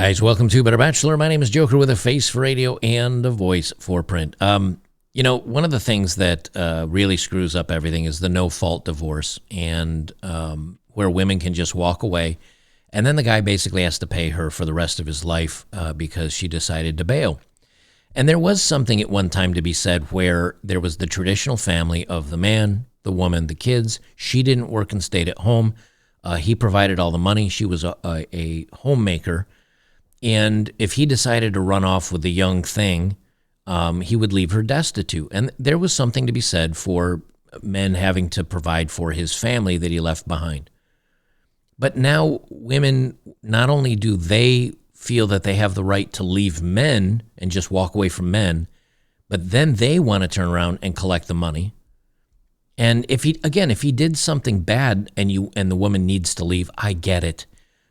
Guys, welcome to Better Bachelor. My name is Joker with a face for radio and a voice for print. One of the things that really screws up everything is the no-fault divorce, and where women can just walk away, and then the guy basically has to pay her for the rest of his life because she decided to bail. And there was something at one time to be said where there was the traditional family of the man, the woman, the kids. She didn't work and stayed at home. He provided all the money. She was a homemaker. And if he decided to run off with the young thing, he would leave her destitute. And there was something to be said for men having to provide for his family that he left behind. But now women, not only do they feel that they have the right to leave men and just walk away from men, but then they want to turn around and collect the money. And if he did something bad and the woman needs to leave, I get it.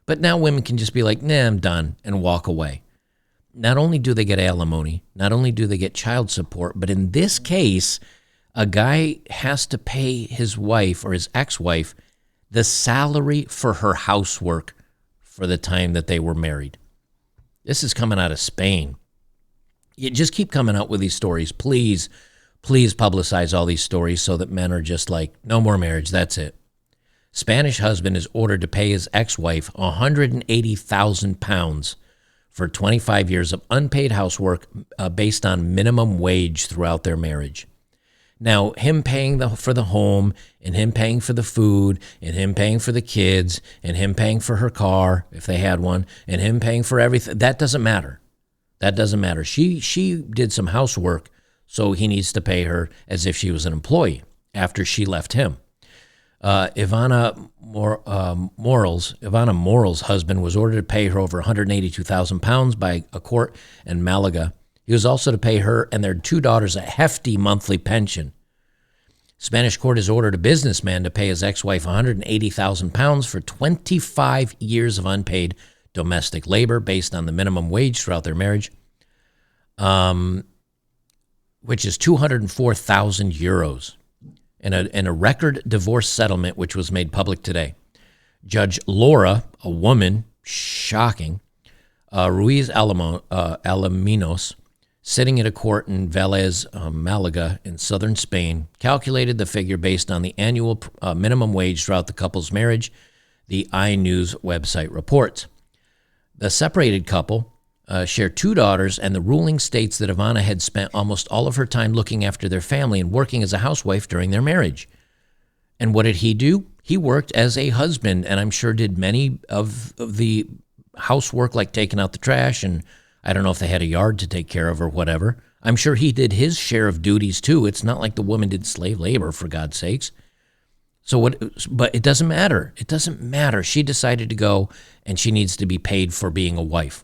But now women can just be like, nah, I'm done, and walk away. Not only do they get alimony, not only do they get child support, but in this case, a guy has to pay his wife or his ex-wife the salary for her housework for the time that they were married. This is coming out of Spain. You just keep coming out with these stories. Please publicize all these stories so that men are just like, no more marriage, that's it. Spanish husband is ordered to pay his ex-wife £180,000 for 25 years of unpaid housework based on minimum wage throughout their marriage. Now, him paying for the home, and him paying for the food, and him paying for the kids, and him paying for her car, if they had one, and him paying for everything, that doesn't matter. That doesn't matter. She did some housework, so he needs to pay her as if she was an employee after she left him. Ivana Moral's husband was ordered to pay her over £182,000 by a court in Malaga. He was also to pay her and their two daughters a hefty monthly pension. Spanish court has ordered a businessman to pay his ex-wife £180,000 for 25 years of unpaid domestic labor based on the minimum wage throughout their marriage, which is 204,000 euros. In a record divorce settlement, which was made public today. Judge Laura, a woman, shocking, Ruiz Alaminos, sitting at a court in Vélez, Malaga, in southern Spain, calculated the figure based on the annual minimum wage throughout the couple's marriage, the iNews website reports. The separated couple share two daughters, and the ruling states that Ivana had spent almost all of her time looking after their family and working as a housewife during their marriage. And what did he do? He worked as a husband, and I'm sure did many of the housework, like taking out the trash, and I don't know if they had a yard to take care of or whatever. I'm sure he did his share of duties too. It's not like the woman did slave labor, for God's sakes. But it doesn't matter. It doesn't matter. She decided to go, and she needs to be paid for being a wife.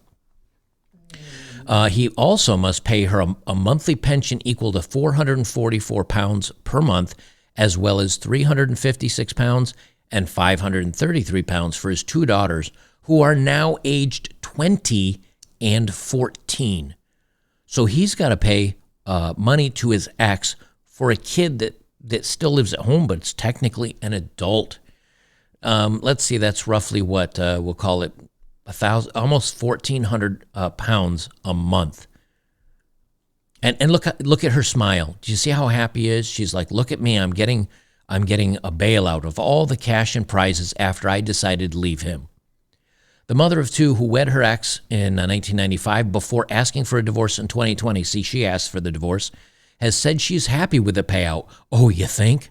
He also must pay her a monthly pension equal to £444 per month, as well as £356 and £533 for his two daughters, who are now aged 20 and 14. So he's got to pay money to his ex for a kid that still lives at home, but it's technically an adult. Let's see, that's roughly what we'll call it, almost 1,400 pounds a month. And look at her smile. Do you see how happy he is? She's like, look at me, I'm getting a bailout of all the cash and prizes after I decided to leave him. The mother of two who wed her ex in 1995 before asking for a divorce in 2020, see, she asked for the divorce, has said she's happy with the payout. Oh, you think?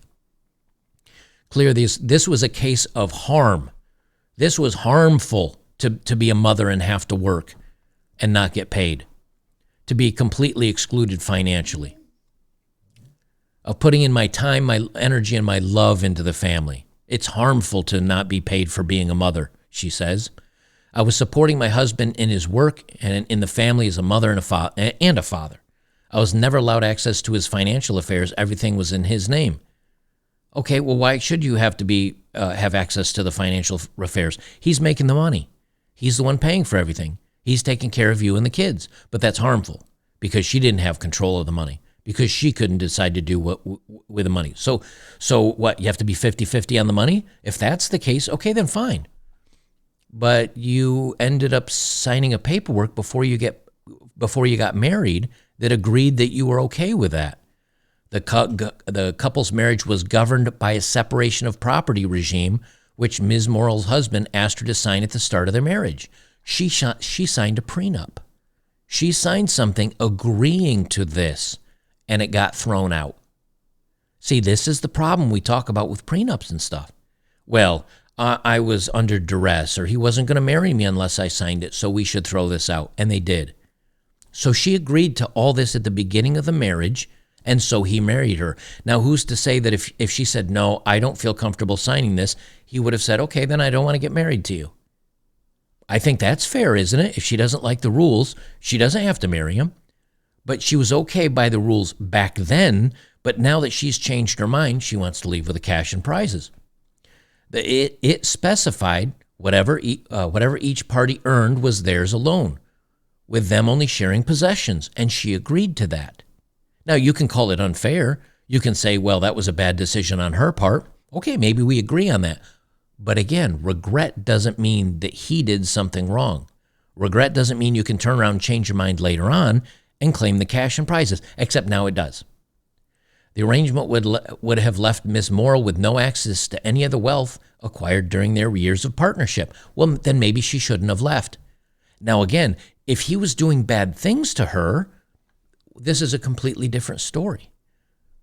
Clear, this was a case of harm. This was harmful to be a mother and have to work and not get paid, to be completely excluded financially, of putting in my time, my energy, and my love into the family. It's harmful to not be paid for being a mother, she says. I was supporting my husband in his work and in the family as a mother and a father. I was never allowed access to his financial affairs. Everything was in his name. Okay, well, why should you have to have access to the financial affairs? He's making the money. He's the one paying for everything. He's taking care of you and the kids. But that's harmful because she didn't have control of the money, because she couldn't decide to do what with the money. So what, you have to be 50-50 on the money? If that's the case, okay, then fine. but you ended up signing a paperwork before you got married that agreed that you were okay with that. The couple's marriage was governed by a separation of property regime, which Ms. Morrill's husband asked her to sign at the start of their marriage. She signed a prenup. She signed something agreeing to this, and it got thrown out. See, this is the problem we talk about with prenups and stuff. Well, I was under duress, or he wasn't going to marry me unless I signed it, so we should throw this out. And they did. So she agreed to all this at the beginning of the marriage, and so he married her. Now, who's to say that if she said, no, I don't feel comfortable signing this, he would have said, okay, then I don't want to get married to you. I think that's fair, isn't it? If she doesn't like the rules, she doesn't have to marry him. But she was okay by the rules back then, but now that she's changed her mind, she wants to leave with the cash and prizes. It specified whatever each party earned was theirs alone, with them only sharing possessions, and she agreed to that. Now, you can call it unfair. You can say, well, that was a bad decision on her part. Okay, maybe we agree on that. But again, regret doesn't mean that he did something wrong. Regret doesn't mean you can turn around and change your mind later on and claim the cash and prizes, except now it does. The arrangement would have left Ms. Morrill with no access to any of the wealth acquired during their years of partnership. Well, then maybe she shouldn't have left. Now, again, if he was doing bad things to her, this is a completely different story.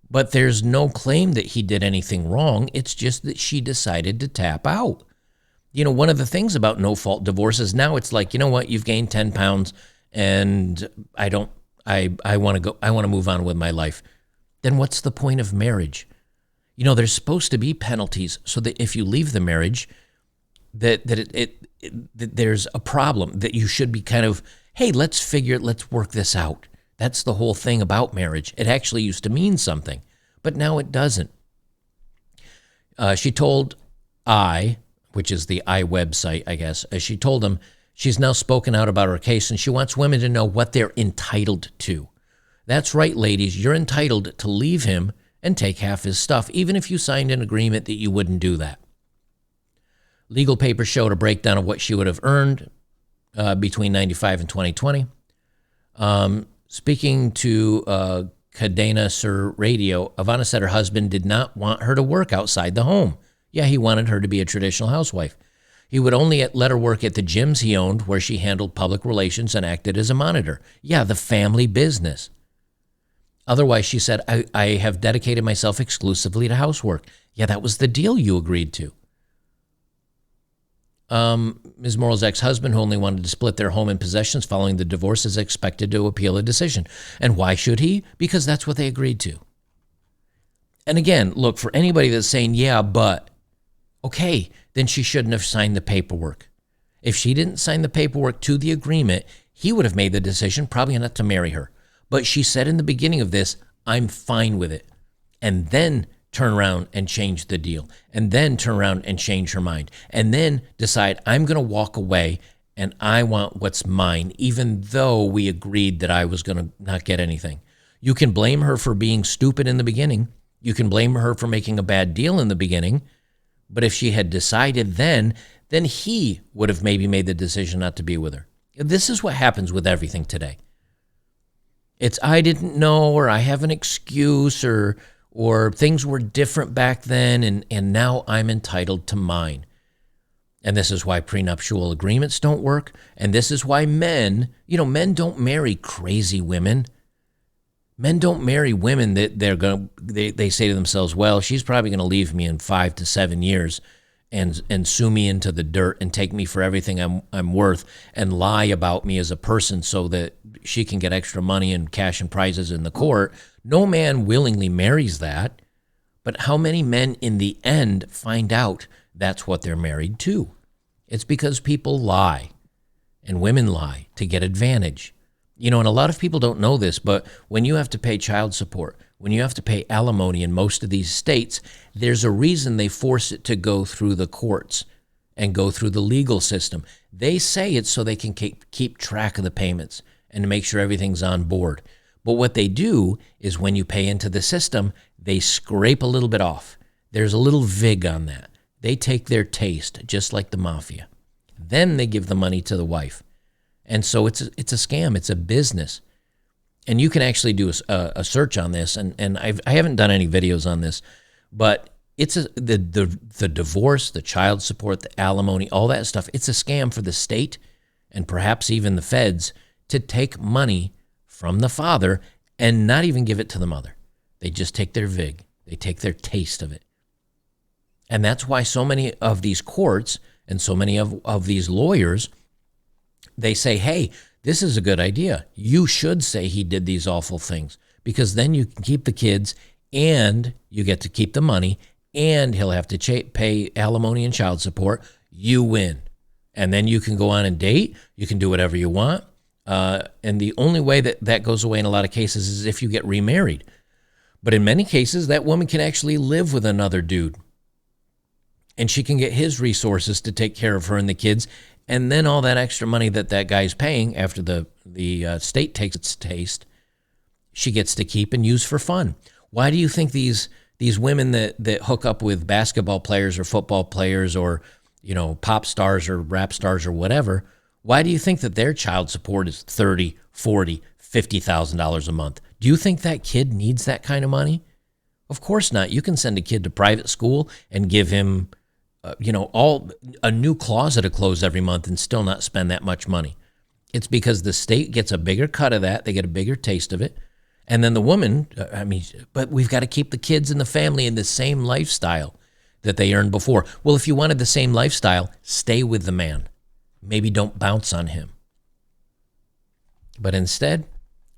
But there's no claim that he did anything wrong. It's just that she decided to tap out. You know, one of the things about no-fault divorces now, it's like, you know what, you've gained 10 pounds and I want to move on with my life. Then what's the point of marriage? You know, there's supposed to be penalties so that if you leave the marriage, that there's a problem, that you should be kind of, hey, let's work this out. That's the whole thing about marriage. It actually used to mean something, but now it doesn't. She told which is the I website, I guess, she told him she's now spoken out about her case and she wants women to know what they're entitled to. That's right, ladies, you're entitled to leave him and take half his stuff, even if you signed an agreement that you wouldn't do that. Legal papers showed a breakdown of what she would have earned between 95 and 2020. Speaking to Cadena Sur Radio, Ivana said her husband did not want her to work outside the home. Yeah, he wanted her to be a traditional housewife. He would only let her work at the gyms he owned, where she handled public relations and acted as a monitor. Yeah, the family business. Otherwise, she said, I have dedicated myself exclusively to housework. Yeah, that was the deal you agreed to. Ms. Morrill's ex-husband, who only wanted to split their home and possessions following the divorce, is expected to appeal a decision. And why should he? Because that's what they agreed to. And again, look, for anybody that's saying, yeah, but, okay, then she shouldn't have signed the paperwork. If she didn't sign the paperwork to the agreement, he would have made the decision probably not to marry her. But she said in the beginning of this, I'm fine with it. And then turn around and change the deal, and then turn around and change her mind, and then decide, I'm going to walk away and I want what's mine, even though we agreed that I was going to not get anything. You can blame her for being stupid in the beginning. You can blame her for making a bad deal in the beginning. But if she had decided then he would have maybe made the decision not to be with her. This is what happens with everything today. It's, I didn't know, or I have an excuse, or things were different back then, and now I'm entitled to mine. And this is why prenuptial agreements don't work, and this is why men don't marry crazy women. Men don't marry women that they say to themselves, well, she's probably going to leave me in 5 to 7 years and sue me into the dirt and take me for everything I'm worth and lie about me as a person so that she can get extra money and cash and prizes in the court. No man willingly marries that. But how many men in the end find out that's what they're married to? It's because people lie and women lie to get advantage. And a lot of people don't know this, but when you have to pay child support, when you have to pay alimony in most of these states, there's a reason they force it to go through the courts and go through the legal system. They say it's so they can keep track of the payments and to make sure everything's on board. But what they do is when you pay into the system, they scrape a little bit off. There's a little vig on that. They take their taste, just like the mafia. Then they give the money to the wife. And so it's a scam. It's a business. And you can actually do a search on this. And I haven't done any videos on this, but it's the divorce, the child support, the alimony, all that stuff. It's a scam for the state and perhaps even the feds to take money from the father and not even give it to the mother. They just take their vig. They take their taste of it. And that's why so many of these courts and so many of these lawyers, they say, hey, this is a good idea. You should say he did these awful things, because then you can keep the kids and you get to keep the money, and he'll have to pay alimony and child support. You win. And then you can go on and date. You can do whatever you want. And the only way that goes away in a lot of cases is if you get remarried. But in many cases, that woman can actually live with another dude, and she can get his resources to take care of her and the kids. And then all that extra money that guy's paying after the state takes its taste, she gets to keep and use for fun. Why do you think these women that hook up with basketball players or football players or, pop stars or rap stars or whatever, why do you think that their child support is $30,000, $40,000, $50,000 a month? Do you think that kid needs that kind of money? Of course not. You can send a kid to private school and give him, a new closet of clothes every month and still not spend that much money. It's because the state gets a bigger cut of that. They get a bigger taste of it. And then the woman, but we've got to keep the kids and the family in the same lifestyle that they earned before. Well, if you wanted the same lifestyle, stay with the man. Maybe don't bounce on him. But instead,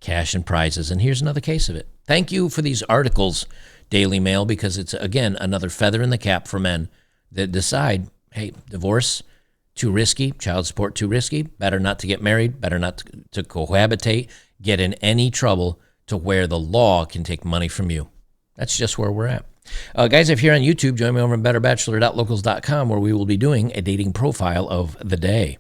cash and prizes. And here's another case of it. Thank you for these articles, Daily Mail, because it's, again, another feather in the cap for men that decide, hey, divorce, too risky, child support, too risky, better not to get married, better not to cohabitate, get in any trouble to where the law can take money from you. That's just where we're at. Guys, if you're on YouTube, join me over at betterbachelor.locals.com, where we will be doing a dating profile of the day.